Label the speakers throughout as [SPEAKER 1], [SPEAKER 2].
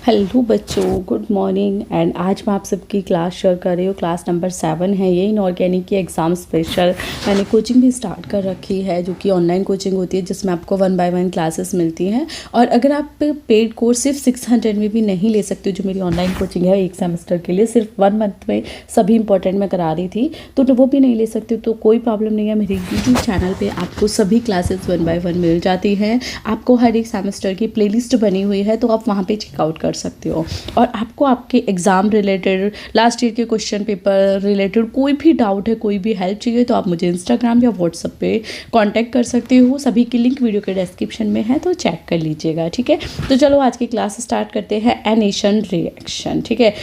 [SPEAKER 1] Hello बच्चों, good morning. And आज मैं आप सबकी क्लास शेयर कर रही हूँ। क्लास नंबर 7 है ये, इनऑर्गेनिक की एग्ज़ाम स्पेशल। मैंने कोचिंग भी स्टार्ट कर रखी है जो कि ऑनलाइन कोचिंग होती है, जिसमें आपको 1 बाय 1 क्लासेस मिलती हैं। और अगर आप पेड कोर्स सिर्फ 600 में भी नहीं ले सकते, जो मेरी ऑनलाइन कोचिंग है एक सेमेस्टर के लिए, सिर्फ 1 मंथ में सभी इंपॉर्टेंट मैं करा रही थी, तो वो भी नहीं ले सकते तो कोई प्रॉब्लम नहीं है। मेरे यूट्यूब चैनल पर आपको सभी क्लासेस 1 बाय 1 मिल जाती हैं। आपको हर एक सेमेस्टर की प्ले लिस्ट बनी हुई है, तो आप वहाँ पर चेकआउट कर सकते हो। और आपको आपके एग्ज़ाम रिलेटेड, लास्ट ईयर के क्वेश्चन पेपर रिलेटेड कोई भी डाउट है, कोई भी हेल्प चाहिए, तो आप मुझे इंस्टाग्राम या व्हाट्सएप पे कांटेक्ट कर सकते हो। सभी की लिंक वीडियो के डिस्क्रिप्शन में है, तो चेक कर लीजिएगा। ठीक है, तो चलो आज की क्लास स्टार्ट करते हैं। एनेशन रिएक्शन। ठीक है,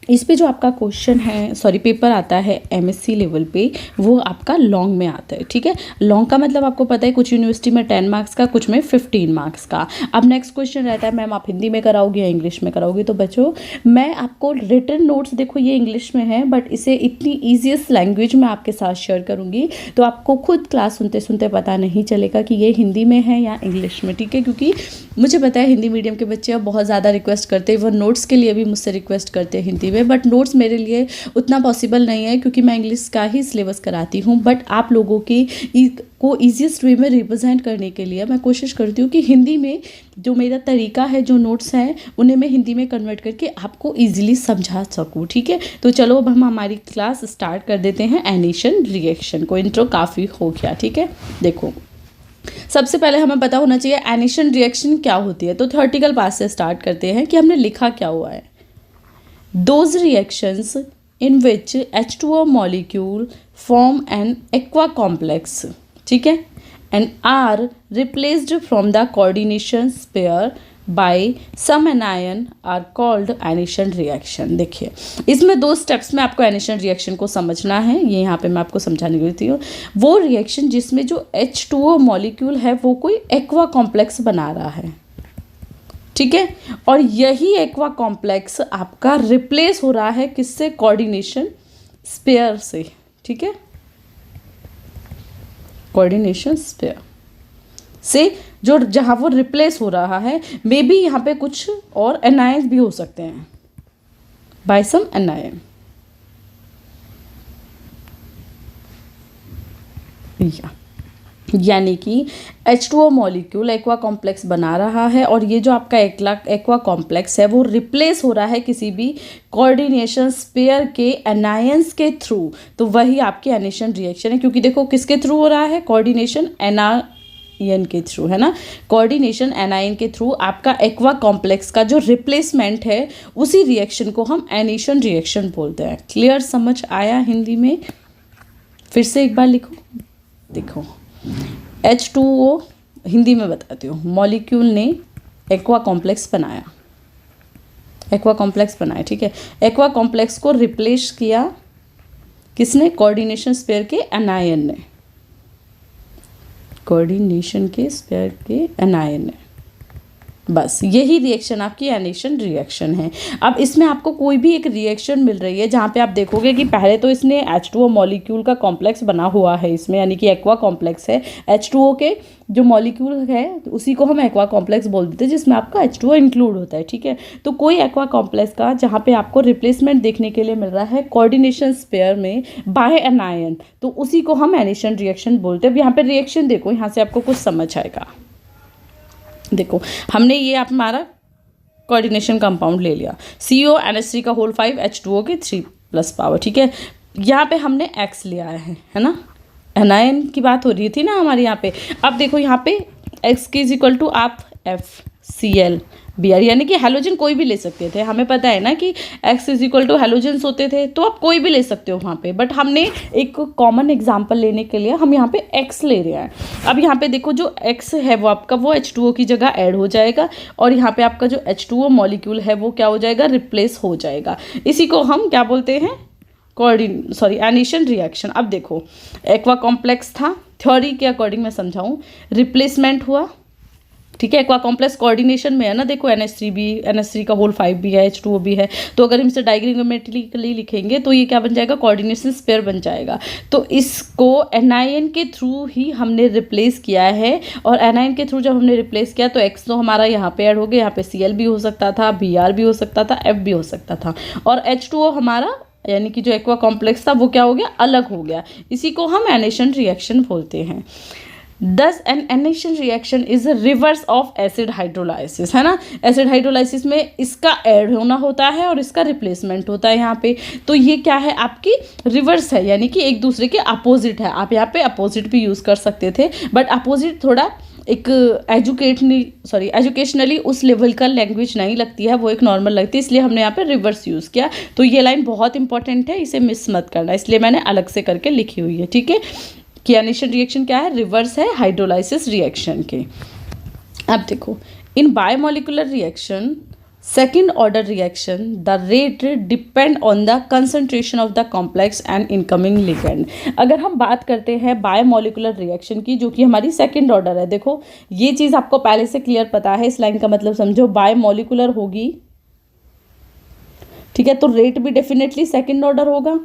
[SPEAKER 1] इस पे जो आपका क्वेश्चन है, सॉरी पेपर आता है एमएससी लेवल पे, वो आपका लॉन्ग में आता है। ठीक है, लॉन्ग का मतलब आपको पता है, कुछ यूनिवर्सिटी में 10 मार्क्स का, कुछ में 15 मार्क्स का। अब नेक्स्ट क्वेश्चन रहता है, मैम आप हिंदी में कराओगे या इंग्लिश में कराओगे? तो बच्चों मैं आपको रिटन नोट्स, देखो ये इंग्लिश में है, बट इसे इतनी ईजीएस्ट लैंग्वेज में आपके साथ शेयर करूँगी, तो आपको खुद क्लास सुनते सुनते पता नहीं चलेगा कि ये हिंदी में है या इंग्लिश में। ठीक है, क्योंकि मुझे पता है हिंदी मीडियम के बच्चे अब बहुत ज़्यादा रिक्वेस्ट करते हैं, वो नोट्स के लिए भी मुझसे रिक्वेस्ट करते हैं हिंदी में, बट नोट्स मेरे लिए उतना पॉसिबल नहीं है क्योंकि मैं इंग्लिश का ही सिलेबस कराती हूँ। बट आप लोगों की को ईजीएस्ट वे में रिप्रेजेंट करने के लिए मैं कोशिश करती हूँ कि हिंदी में जो मेरा तरीका है, जो नोट्स हैं, उन्हें मैं हिंदी में कन्वर्ट करके आपको ईजिली समझा सकूँ। ठीक है, तो चलो अब हम हमारी क्लास स्टार्ट कर देते हैं। एनेशन रिएक्शन को इंट्रो काफ़ी हो गया। ठीक है, देखो सबसे पहले हमें पता होना चाहिए एनेशन रिएक्शन क्या होती है। तो थ्योरेटिकल पार्ट से स्टार्ट करते हैं कि हमने लिखा क्या हुआ है। Those reactions in which H2O molecule form an aqua complex, ठीक है, and are replaced from the coordination pair by some anion are called anation reaction. देखिए इसमें 2 स्टेप्स में आपको एनेशन रिएक्शन को समझना है। ये यहाँ पे मैं आपको समझाने देती हूँ। वो रिएक्शन जिसमें जो H2O मॉलिक्यूल है वो कोई एक्वा कॉम्प्लेक्स बना रहा है। ठीक है, और यही एक्वा कॉम्प्लेक्स आपका रिप्लेस हो रहा है किससे? कोऑर्डिनेशन स्पेयर से। ठीक है, कोऑर्डिनेशन स्पेयर से जो जहां वो रिप्लेस हो रहा है, मे बी यहाँ पे कुछ और एनायंस भी हो सकते हैं, बाय सम एनायन। यानी कि H2O मॉलिक्यूल एक्वा कॉम्प्लेक्स बना रहा है, और ये जो आपका एक्वा कॉम्प्लेक्स है वो रिप्लेस हो रहा है किसी भी कोऑर्डिनेशन स्पेयर के एनायंस के थ्रू। तो वही आपकी एनेशन रिएक्शन है, क्योंकि देखो किसके थ्रू हो रहा है? कोऑर्डिनेशन एनायन के थ्रू, है ना। कोऑर्डिनेशन एनायन के थ्रू आपका एक्वा कॉम्प्लेक्स का जो रिप्लेसमेंट है, उसी रिएक्शन को हम एनेशन रिएक्शन बोलते हैं। क्लियर, समझ आया हिंदी में? फिर से एक बार लिखो, देखो H2O हिंदी में बताती हूँ। मॉलिक्यूल ने एक्वा कॉम्प्लेक्स बनाया, एक्वा कॉम्प्लेक्स बनाया। ठीक है, एक्वा कॉम्प्लेक्स को रिप्लेस किया किसने? कोऑर्डिनेशन स्पेयर के एनायन ने, कोऑर्डिनेशन के स्पेयर के एनायन ने। बस यही रिएक्शन आपकी एनेशन रिएक्शन है। अब इसमें आपको कोई भी एक रिएक्शन मिल रही है जहाँ पे आप देखोगे कि पहले तो इसने H2O मॉलिक्यूल का कॉम्प्लेक्स बना हुआ है इसमें, यानी कि एक्वा कॉम्प्लेक्स है। H2O के जो मॉलिक्यूल है उसी को हम एक्वा कॉम्प्लेक्स बोल देते हैं, जिसमें आपका H2O इंक्लूड होता है। ठीक है, तो कोई एक्वा कॉम्प्लेक्स का जहाँ पे आपको रिप्लेसमेंट देखने के लिए मिल रहा है कोऑर्डिनेशन स्पेयर में बाय एनायन, तो उसी को हम एनेशन रिएक्शन बोलते हैं। अब यहाँ पे रिएक्शन देखो, यहाँ से आपको कुछ समझ आएगा। देखो हमने ये आप हमारा कोऑर्डिनेशन कंपाउंड ले लिया, CONH3 का होल 5 H2O के 3+ पावर। ठीक है, यहाँ पे हमने X लिया है ना, एनायन की बात हो रही थी ना हमारे यहाँ पे। अब देखो यहाँ पे X के इज इक्वल टू आप FCl Br, यानी कि हेलोजन कोई भी ले सकते थे। हमें पता है ना कि X is equal to halogens होते थे, तो आप कोई भी ले सकते हो वहाँ पे, बट हमने एक कॉमन एग्जांपल लेने के लिए हम यहाँ पे X ले रहे हैं। अब यहाँ पे देखो जो X है वो आपका वो H2O की जगह ऐड हो जाएगा, और यहाँ पे आपका जो H2O मॉलिक्यूल है वो क्या हो जाएगा? रिप्लेस हो जाएगा। इसी को हम क्या बोलते हैं? एनेशन रिएक्शन। अब देखो एक्वा कॉम्प्लेक्स था, थ्योरी के अकॉर्डिंग मैं समझाऊँ, रिप्लेसमेंट हुआ, ठीक है। एक्वा कॉम्प्लेक्स कोऑर्डिनेशन में है ना, देखो NH3 भी, NH3 का होल 5 भी है, H2O भी है, तो अगर हम इसे डायग्रामेटिकली लिखेंगे तो ये क्या बन जाएगा, कोऑर्डिनेशन स्पेयर बन जाएगा। तो इसको एनायन के थ्रू ही हमने रिप्लेस किया है, और एनायन के थ्रू जब हमने रिप्लेस किया तो X तो हमारा यहाँ पे ऐड हो गया, यहाँ पे Cl भी हो सकता था, Br भी हो सकता था, F भी हो सकता था, और H2O हमारा यानी कि जो एक्वा कॉम्प्लेक्स था वो क्या हो गया, अलग हो गया। इसी को हम एनेशन रिएक्शन बोलते हैं। Thus an anation reaction is reverse of acid hydrolysis, है ना। एसिड हाइड्रोलाइसिस में इसका ऐड होना होता है और इसका रिप्लेसमेंट होता है यहाँ पे। तो ये क्या है, आपकी रिवर्स है, यानी कि एक दूसरे के अपोजिट है। आप यहाँ पे अपोजिट भी यूज़ कर सकते थे, बट अपोजिट थोड़ा एक एजुकेशनली उस लेवल का लैंग्वेज नहीं लगती है, वो एक नॉर्मल लगती है, इसलिए हमने यहाँ पे रिवर्स यूज़ किया। तो ये लाइन बहुत इंपॉर्टेंट है, इसे मिस मत करना, इसलिए मैंने अलग से करके लिखी हुई है, ठीक है। कि एनेशन रिएक्शन क्या है, रिवर्स है हाइड्रोलाइसिस रिएक्शन के। अब देखो, in bimolecular reaction second order reaction the rate depend on the concentration of the complex and incoming ligand. अगर हम बात करते हैं बायोमोलिकुलर रिएक्शन की, जो कि हमारी सेकेंड ऑर्डर है, देखो ये चीज़ आपको पहले से क्लियर पता है, इस लाइन का मतलब समझो, बायोमोलिकुलर होगी, ठीक है, तो रेट भी डेफिनेटली सेकेंड ऑर्डर होगा।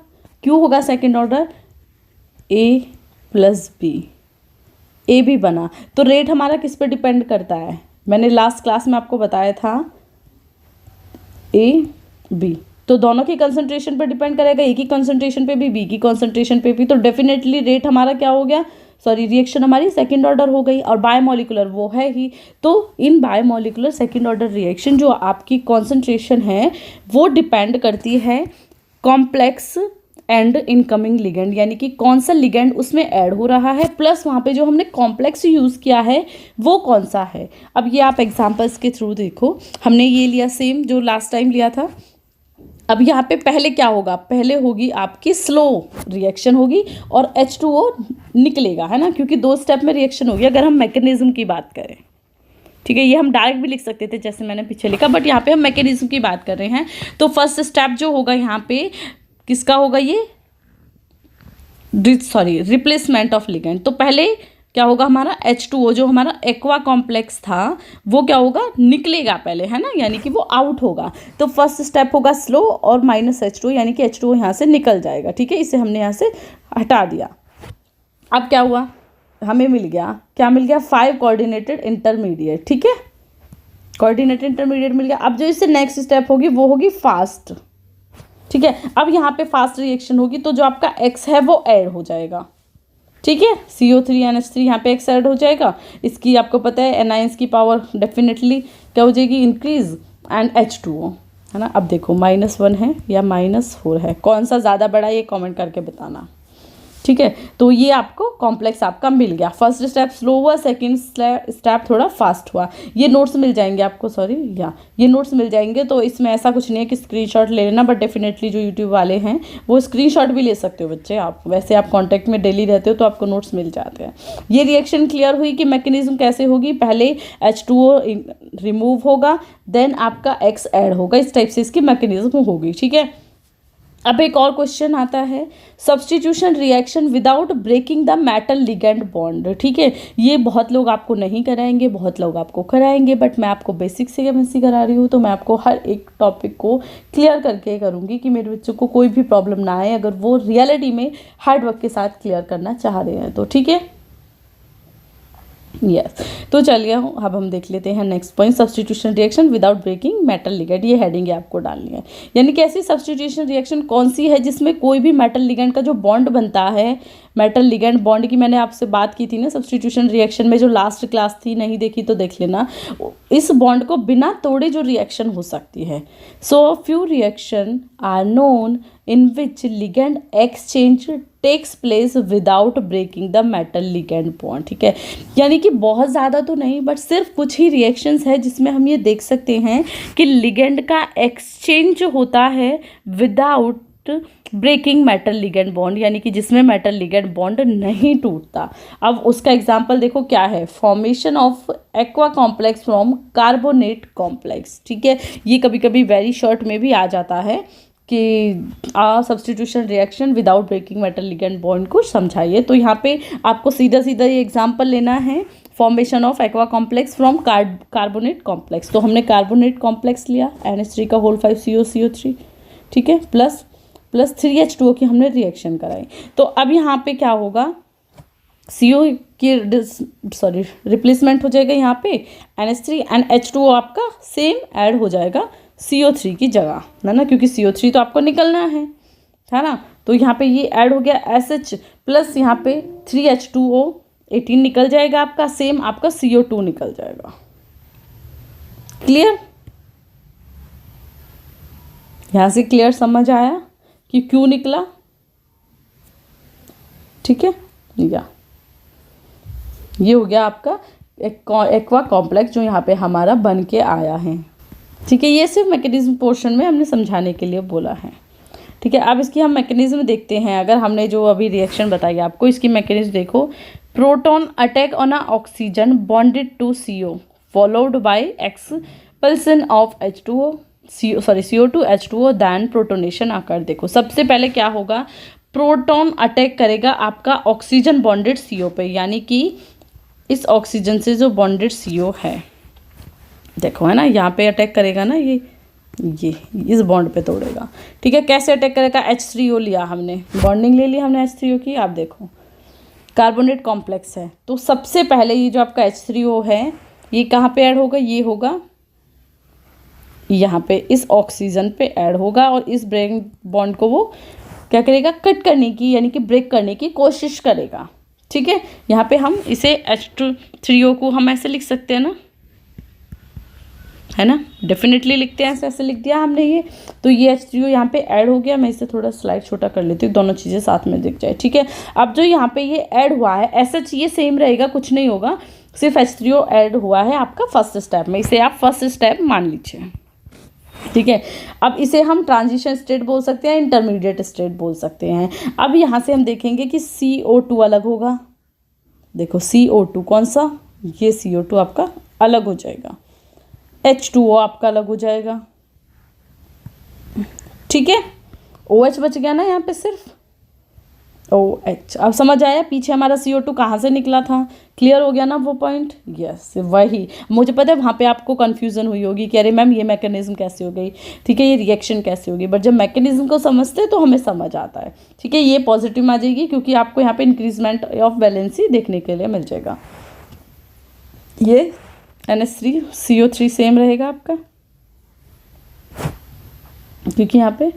[SPEAKER 1] क्यों होगा second order, A plus B, A भी बना, तो रेट हमारा किस पे डिपेंड करता है, मैंने लास्ट क्लास में आपको बताया था, ए बी, तो दोनों की कंसंट्रेशन पे डिपेंड करेगा, ए की कंसंट्रेशन पे भी, बी की कंसंट्रेशन पे भी, तो डेफिनेटली रेट हमारा क्या हो गया, रिएक्शन हमारी सेकेंड ऑर्डर हो गई, और बायोमोलिकुलर वो है ही। तो इन बायोमोलिकुलर सेकेंड ऑर्डर रिएक्शन जो आपकी कॉन्सेंट्रेशन है वो डिपेंड करती है कॉम्प्लेक्स एंड इनकमिंग लिगेंड, यानी कि कौन सा लिगेंड उसमें ऐड हो रहा है, प्लस वहाँ पे जो हमने कॉम्प्लेक्स यूज़ किया है वो कौन सा है। अब ये आप एग्जांपल्स के थ्रू देखो, हमने ये लिया सेम जो लास्ट टाइम लिया था। अब यहाँ पे पहले क्या होगा, पहले होगी आपकी स्लो रिएक्शन होगी और H2O निकलेगा, है ना, क्योंकि 2 स्टेप में रिएक्शन होगी अगर हम मैकेनिज्म की बात करें, ठीक है। ये हम डायरेक्ट भी लिख सकते थे जैसे मैंने पीछे लिखा, बट यहाँ पे हम मैकेनिज्म की बात कर रहे हैं। तो फर्स्ट स्टेप जो होगा यहाँ पे किसका होगा, ये रिप्लेसमेंट ऑफ लिगेंड। तो पहले क्या होगा, हमारा H2O जो हमारा एक्वा कॉम्प्लेक्स था वो क्या होगा, निकलेगा पहले, है ना, यानी कि वो आउट होगा। तो फर्स्ट स्टेप होगा स्लो और -H2O, यानी कि H2O यहाँ से निकल जाएगा, ठीक है, इसे हमने यहाँ से हटा दिया। अब क्या हुआ, हमें मिल गया, क्या मिल गया, 5 कोऑर्डिनेटेड इंटरमीडिएट, ठीक है, कोऑर्डिनेटेड इंटरमीडिएट मिल गया। अब जो इससे नेक्स्ट स्टेप होगी वो होगी फास्ट, ठीक है। अब यहाँ पे फास्ट रिएक्शन होगी तो जो आपका X है वो ऐड हो जाएगा, ठीक है, CO3 NH3 यहाँ पे X ऐड हो जाएगा। इसकी आपको पता है एनायंस की पावर डेफिनेटली क्या हो जाएगी, इंक्रीज, एंड H2O, है ना। अब देखो -1 है या -4 है, कौन सा ज़्यादा बड़ा है ये कमेंट करके बताना, ठीक है। तो ये आपको कॉम्प्लेक्स आपका मिल गया। फर्स्ट स्टेप स्लो हुआ, सेकंड स्टेप थोड़ा फास्ट हुआ। ये नोट्स मिल जाएंगे आपको, ये नोट्स मिल जाएंगे। तो इसमें ऐसा कुछ नहीं है कि स्क्रीनशॉट ले लेना, बट डेफिनेटली जो यूट्यूब वाले हैं वो स्क्रीनशॉट भी ले सकते हो बच्चे, आप वैसे आप कॉन्टैक्ट में डेली रहते हो तो आपको नोट्स मिल जाते हैं। ये रिएक्शन क्लियर हुई कि मैकेनिज्म कैसे होगी, पहले H2O रिमूव होगा, देन आपका X ऐड होगा, इस टाइप से इसकी मैकेनिज्म होगी, ठीक है। अब एक और क्वेश्चन आता है, substitution reaction without breaking the metal ligand bond, ठीक है। ये बहुत लोग आपको नहीं कराएंगे, बहुत लोग आपको कराएंगे, बट मैं आपको बेसिक से केमिस्ट्री करा रही हूँ, तो मैं आपको हर एक टॉपिक को क्लियर करके करूँगी कि मेरे बच्चों को कोई भी प्रॉब्लम ना आए, अगर वो रियलिटी में हार्ड वर्क के साथ क्लियर करना चाह रहे हैं तो, ठीक है। यस तो चलिए अब हम देख लेते हैं next point, substitution reaction without breaking metal ligand. ये हेडिंग आपको डालनी है, यानी कि ऐसी सब्स्टिट्यूशन रिएक्शन कौन सी है जिसमें कोई भी मेटल लिगेंड का जो बॉन्ड बनता है, मेटल लिगेंड बॉन्ड की मैंने आपसे बात की थी ना सब्स्टिट्यूशन रिएक्शन में, जो लास्ट क्लास थी, नहीं देखी तो देख लेना। इस बॉन्ड को बिना तोड़े जो रिएक्शन हो सकती है। So few reaction are known in which ligand exchange takes place without breaking the metal ligand bond, ठीक है। यानी कि बहुत ज़्यादा तो नहीं, बट सिर्फ कुछ ही रिएक्शंस है जिसमें हम ये देख सकते हैं कि लिगेंड का एक्सचेंज होता है without breaking metal ligand bond, यानी कि जिसमें मेटल लिगेंड बॉन्ड नहीं टूटता। अब उसका एग्जांपल देखो क्या है, formation of aqua complex from carbonate complex, ठीक है। ये कभी कभी वेरी शॉर्ट में भी आ जाता है कि substitution reaction without breaking metal ligand bond को समझाइए। तो यहाँ पे आपको सीधा सीधा ये एग्जांपल लेना है, formation of aqua complex from carbonate complex. तो हमने कार्बोनेट कॉम्प्लेक्स लिया NH3 का होल 5 CO3, ठीक है, प्लस 3H2O की हमने रिएक्शन कराई। तो अब यहाँ पे क्या होगा, CO की रिप्लेसमेंट हो जाएगा यहाँ पे NH3 एंड H2O आपका सेम ऐड हो जाएगा CO3 की जगह, है ना, क्योंकि CO3 तो आपको निकलना है ना। तो यहाँ पे ये ऐड हो गया SH प्लस यहाँ पे 3H2O 18 निकल जाएगा आपका, सेम आपका CO2 निकल जाएगा। क्लियर, यहाँ से क्लियर समझ आया कि क्यों निकला, ठीक है। ये हो गया आपका एक्वा कॉम्प्लेक्स जो यहाँ पे हमारा बन के आया है, ठीक है। ये सिर्फ मैकेनिज्म पोर्शन में हमने समझाने के लिए बोला है, ठीक है। अब इसकी हम मैकेनिज्म देखते हैं। अगर हमने जो अभी रिएक्शन बताई आपको, इसकी मैकेनिज्म देखो। Proton attack on a oxygen bonded to CO followed by expulsion of CO2 H2O then protonation आकर। देखो सबसे पहले क्या होगा, प्रोटॉन अटैक करेगा आपका ऑक्सीजन बॉन्डेड CO पे, यानी कि इस ऑक्सीजन से जो बॉन्डेड CO है, देखो है ना, यहाँ पे अटैक करेगा ना, ये इस बॉन्ड पे तोड़ेगा, ठीक है। कैसे अटैक करेगा, H3O लिया हमने, बॉन्डिंग ले ली हमने H3O की। आप देखो कार्बोनेट कॉम्प्लेक्स है, तो सबसे पहले ये जो आपका H3O है ये कहाँ पे ऐड होगा, ये होगा यहाँ पे इस ऑक्सीजन पे ऐड होगा, और इस ब्रेक बॉन्ड को वो क्या करेगा, कट करने की यानी कि ब्रेक करने की कोशिश करेगा, ठीक है। यहाँ पे हम इसे H3O को हम ऐसे लिख सकते हैं ना, है ना, डेफिनेटली लिखते हैं, ऐसे लिख दिया हमने ये। तो ये H3O यहाँ पे ऐड हो गया। मैं इसे थोड़ा स्लाइड छोटा कर लेती हूँ, दोनों चीज़ें साथ में दिख जाए, ठीक है। अब जो यहाँ पे ये ऐड हुआ है, SH ये सेम रहेगा, कुछ नहीं होगा, सिर्फ H3O ऐड हुआ है आपका फर्स्ट स्टेप में, इसे आप फर्स्ट स्टेप मान लीजिए, ठीक है। अब इसे हम ट्रांजिशन स्टेट बोल सकते हैं, इंटरमीडिएट स्टेट बोल सकते हैं। अब यहाँ से हम देखेंगे कि CO2 अलग होगा। देखो CO2 कौन सा, ये CO2 आपका अलग हो जाएगा, H2O आपका अलग हो जाएगा, ठीक है। OH बच गया ना यहाँ पे, सिर्फ OH। अब समझ आया पीछे हमारा CO2 कहाँ से निकला था, क्लियर हो गया ना वो पॉइंट। यस वही, मुझे पता है वहाँ पे आपको कन्फ्यूजन हुई होगी कि अरे मैम ये मैकेनिज्म कैसे हो गई, ठीक है, ये रिएक्शन कैसे होगी, बट जब मैकेनिज्म को समझते हैं तो हमें समझ आता है, ठीक है। ये पॉजिटिव में आ जाएगी क्योंकि आपको यहाँ पे इंक्रीजमेंट ऑफ वैलेंसी देखने के लिए मिल जाएगा। ये NH3 CO3 सेम रहेगा आपका, क्योंकि यहाँ पे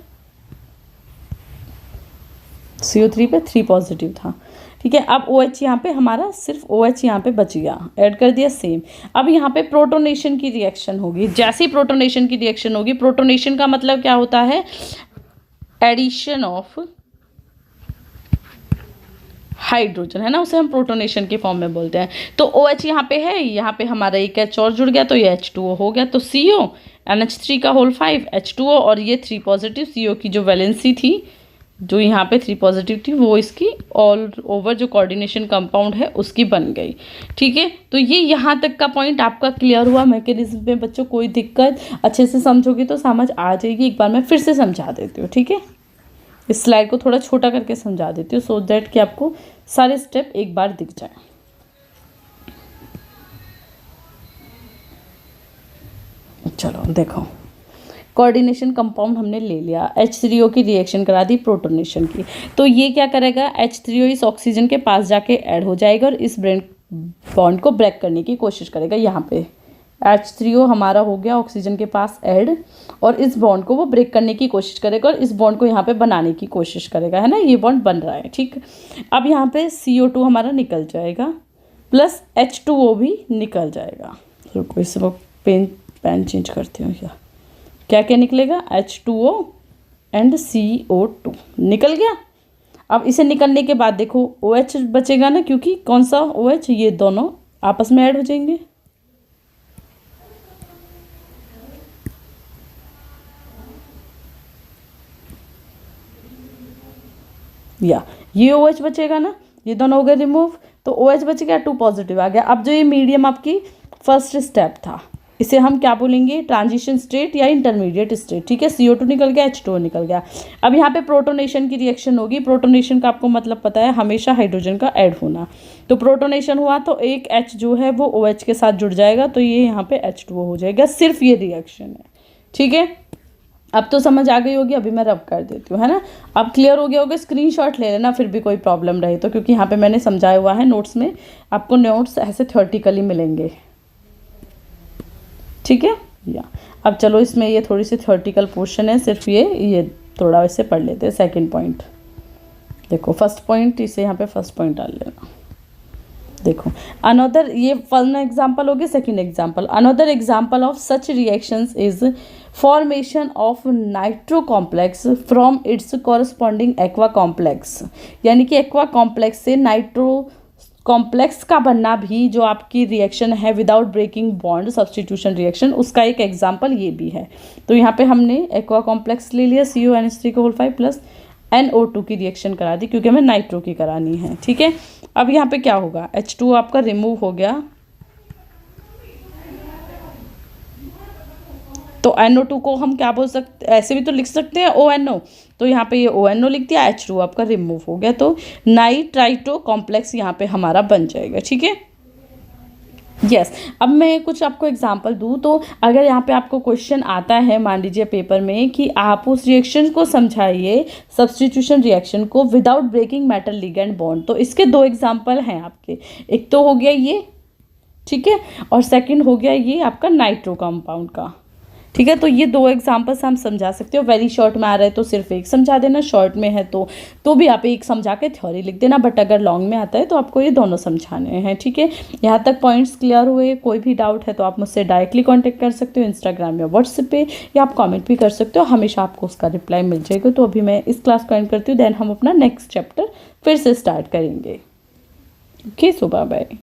[SPEAKER 1] CO3 पे 3 पॉजिटिव था, ठीक है। अब OH यहाँ पे हमारा सिर्फ OH यहाँ पे बच गया, ऐड कर दिया सेम। अब यहाँ पे प्रोटोनेशन की रिएक्शन होगी। जैसे ही प्रोटोनेशन की रिएक्शन होगी, प्रोटोनेशन का मतलब क्या होता है, एडिशन ऑफ हाइड्रोजन, है ना, उसे हम प्रोटोनेशन के फॉर्म में बोलते हैं। तो OH यहाँ पे है, यहाँ पे हमारा एक H और जुड़ गया, तो ये H2O हो गया। तो CO NH3 का होल 5 H2O, और ये 3 पॉजिटिव CO की जो वैलेंसी थी, जो यहाँ पे 3 पॉजिटिव थी, वो इसकी ऑल ओवर जो कोऑर्डिनेशन कंपाउंड है उसकी बन गई, ठीक है। तो ये यहाँ तक का पॉइंट आपका क्लियर हुआ मैकेनिज्म में। बच्चों कोई दिक्कत, अच्छे से समझोगे तो समझ आ जाएगी। एक बार मैं फिर से समझा देती हूँ, ठीक है। इस स्लाइड को थोड़ा छोटा करके समझा देती हूँ, सो दैट कि आपको सारे स्टेप एक बार दिख जाए। चलो देखो, कोऑर्डिनेशन कंपाउंड हमने ले लिया, H3O की रिएक्शन करा दी प्रोटोनेशन की। तो ये क्या करेगा, H3O इस ऑक्सीजन के पास जाके ऐड हो जाएगा और इस बॉन्ड को ब्रेक करने की कोशिश करेगा। यहाँ पे H3O हमारा हो गया ऑक्सीजन के पास ऐड, और इस बॉन्ड को वो ब्रेक करने की कोशिश करेगा और इस बॉन्ड को यहाँ पे बनाने की कोशिश करेगा, है ना, ये बॉन्ड बन रहा है, ठीक। अब यहाँ पे CO2 हमारा निकल जाएगा, प्लस H2O भी निकल जाएगा। रुको इस वक्त पेन चेंज करती हूँ, क्या क्या निकलेगा, H2O एंड CO2 निकल गया। अब इसे निकलने के बाद देखो OH बचेगा ना, क्योंकि कौन सा OH, ये दोनों आपस में ऐड हो जाएंगे। या ये OH बचेगा ना, ये दोनों हो गए रिमूव, तो OH बच गया, 2 पॉजिटिव आ गया। अब जो ये मीडियम आपकी फर्स्ट स्टेप था, इसे हम क्या बोलेंगे, ट्रांजिशन स्टेट या इंटरमीडिएट स्टेट। ठीक है, CO2 निकल गया, H2O निकल गया। अब यहाँ पे प्रोटोनेशन की रिएक्शन होगी। प्रोटोनेशन का आपको मतलब पता है, हमेशा हाइड्रोजन का ऐड होना। तो प्रोटोनेशन हुआ तो एक H जो है वो OH के साथ जुड़ जाएगा, तो ये यहाँ पे H2O हो जाएगा। सिर्फ ये रिएक्शन है। ठीक है, अब तो समझ आ गई होगी, अभी मैं रब कर देती हूँ, है ना। अब क्लियर हो गया होगा, स्क्रीनशॉट ले लेना फिर भी कोई प्रॉब्लम रहे तो, क्योंकि यहाँ पे मैंने समझाया हुआ है नोट्स में, आपको नोट्स ऐसे थ्योरेटिकली मिलेंगे। ठीक है, या अब चलो इसमें ये थोड़ी सी थ्योरेटिकल पोर्शन है, सिर्फ ये थोड़ा वैसे पढ़ लेते हैं। सेकंड पॉइंट देखो, फर्स्ट पॉइंट इसे यहाँ पे फर्स्ट पॉइंट डाल लेना। देखो अनदर, ये फर्स्ट एग्जाम्पल हो गया। Second example, another example of such reactions is formation of nitro complex from its corresponding aqua complex. यानी कि एक्वा कॉम्प्लेक्स से नाइट्रो कॉम्प्लेक्स का बनना भी जो आपकी रिएक्शन है without breaking bond, substitution reaction, उसका एक एग्जाम्पल ये भी है। तो यहाँ पे हमने एक्वा कॉम्प्लेक्स ले लिया, CONH3 प्लस NO2 की रिएक्शन करा दी, क्योंकि हमें नाइट्रो की करानी है। ठीक है, अब यहाँ पे क्या होगा, H2O आपका रिमूव हो गया, तो NO2 को हम क्या बोल सकते, ऐसे भी तो लिख सकते हैं ONO। तो यहाँ पे ये ONO लिख दिया, H2O आपका रिमूव हो गया, तो नाइट्राइटो कॉम्प्लेक्स यहाँ पे हमारा बन जाएगा। ठीक है, यस। अब मैं कुछ आपको एग्जांपल दूँ, तो अगर यहाँ पे आपको क्वेश्चन आता है, मान लीजिए पेपर में, कि आप उस रिएक्शन को समझाइए, सब्स्टिट्यूशन रिएक्शन को, without breaking metal ligand bond, तो इसके दो एग्जांपल हैं आपके। एक तो हो गया ये, ठीक है, और सेकंड हो गया ये आपका नाइट्रो कंपाउंड का। ठीक है, तो ये दो एग्जांपल्स हम समझा सकते हो। वेरी शॉर्ट में आ रहा है तो सिर्फ एक समझा देना, शॉर्ट में है तो भी आप एक समझा के थ्योरी लिख देना, बट अगर लॉन्ग में आता है तो आपको ये दोनों समझाने हैं। ठीक है, यहाँ तक पॉइंट्स क्लियर हुए? कोई भी डाउट है तो आप मुझसे डायरेक्टली कॉन्टैक्ट कर सकते हो, इंस्टाग्राम या व्हाट्सएप पे, या आप कॉमेंट भी कर सकते हो, हमेशा आपको उसका रिप्लाई मिल जाएगा। तो अभी मैं इस क्लास को एंड करती हूँ, देन हम अपना नेक्स्ट चैप्टर फिर से स्टार्ट करेंगे। ओके, सो बाय बाय।